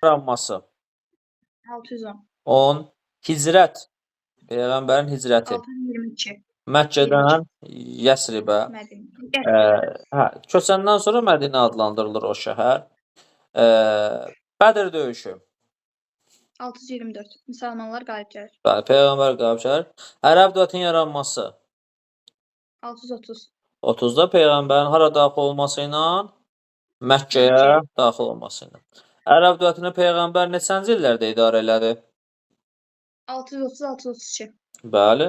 yaranması 610. 10. Hicrət. Peyğəmbərin hicrəti. 622. Məkkədən Yəsribə. Mədinə. Köçəndən sonra Mədinə adlandırılır o şəhər. Bədir döyüşü. 624. Müsəlmanlar qalib gəlir. Bəli, Peyğəmbər qalib gəlir. Ərəb dövlətinin yaranması 630. 30-da Peyğəmbərin hara daxil olması ilə Məkkəyə daxil olması ilə. Ərəb dövlətini Peyğəmbər neçənci illərdə idarə elədi? 630-632. Bəli.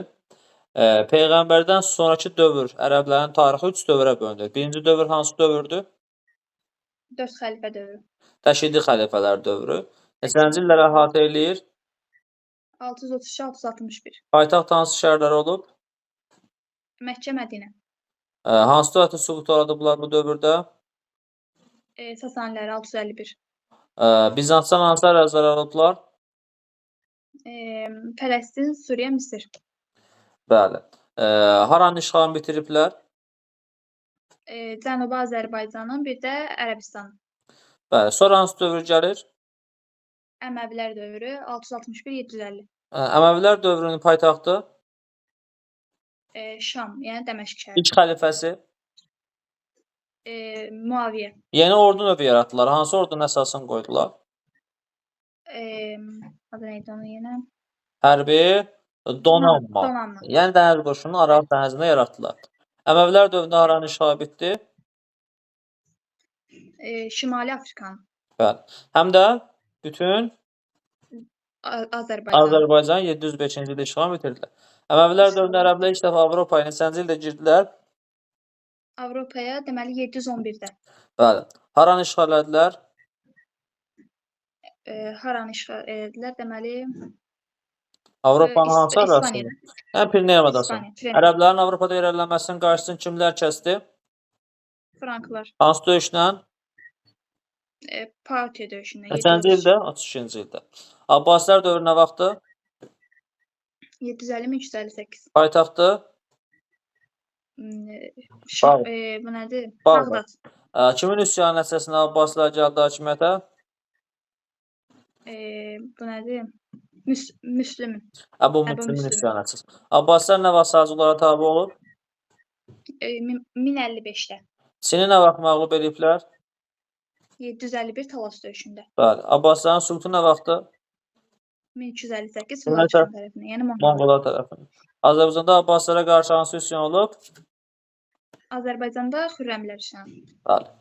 Peyğəmbərdən sonraki dövr ərəblərin tarixi 3 dövrə bölünür. Birinci dövr hansı dövrdür? 4 xəlifə dövrü. Təşridi xəlifələr dövrü. Neçənci illəri əhatə eləyir? 632-661. Paytaxt hansı şəhərlər olub? Məkkə, Mədinə. Hansı dövləti süqut aradıblar bu dövrdə? Sasanilər 651. Bizansdan hansı ərazilər alıblar? Fələstin, Suriya, Misir. Bəli. Haranın işğalını bitiriblər? Cənubi Azərbaycanın, bir də Ərəbistanın. Bəli. Sonra hansı dövr gəlir? Əməvilər dövrü 661-750. Əməvilər dövrünün paytaxtı? Şam, yəni Dəməşq şəhəri. İlk xəlifəsi? Muaviyə. Yeni ordu növü yaratdılar. Hansı ordunun əsasını qoydular? Adı neydi onun yenə? Hərbi donanma. Donanma. Yəni dəniz qoşununu Aralıq dənizində yaratdılar. Əməvilər dövründə haranın işğalı bitdi? Şimali Afrikanın. Bəli. Həm də bütün Azərbaycan 705-ci ildə işğalını bitirdilər. Əməvilər dövründə ərəblər ilk dəfə Avropaya neçənci ildə girdilər? Avropaya deməli 711-də. Bəli. Haranı işğal etdilər? Haranı işğal etdilər deməli Avropanın hansı arasında? Yəni Pireneya adası. Ərəblərin Avropada irəlilənməsinin qarşısını kimlər kəsdi? Franklar. Hansı döyüşlə? Partiya döyüşündə. Neçənci ildə? 32-ci ildə. Abbasilər dövrü nə vaxtı? 750-358. Paytaxtı? Bu nədir? Bağdad. Kimin üsyanı nəticəsində Abbasilər gəldi hakimiyyətə? Bu nədir? Müslümün. Əbu Müslimin üsyanı nəticəsində. Abbasilər nə vaxt Səlcuqlara tabe olub? 1055-də. Çini nə vaxt məğlub ediblər? 751 Talas döyüşündə. Bəli. Abbasların sultu nə vaxtı? 1258 Hülaçan tərəfindən, yəni Monqollar tərəfindən. Azərbaycanda Abbaslara qarşı hansı üsyan olub? Azərbaycanda Xürrəmlər üsyanı. Bəli.